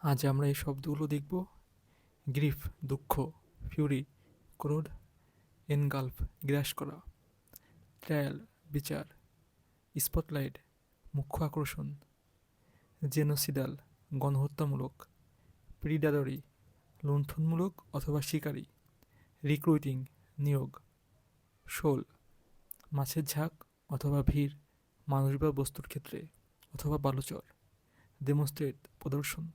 আজ আমরা এই শব্দগুলো দেখব: গ্রিফ দুঃখ, ফিউরি ক্রোধ, এনগালফ গ্রাস করা, ট্রায়াল বিচার, স্পটলাইট মুখ্য আকর্ষণ, জেনোসিডাল গণহত্যামূলক, প্রিডাটরি লুণ্ঠনমূলক অথবা শিকারী, রিক্রুটিং নিয়োগ, শোল মাছের ঝাঁক অথবা ভিড় মানুষ বা বস্তুর ক্ষেত্রে, অথবা বালুচর ডেমোস্ট্রেট প্রদর্শন।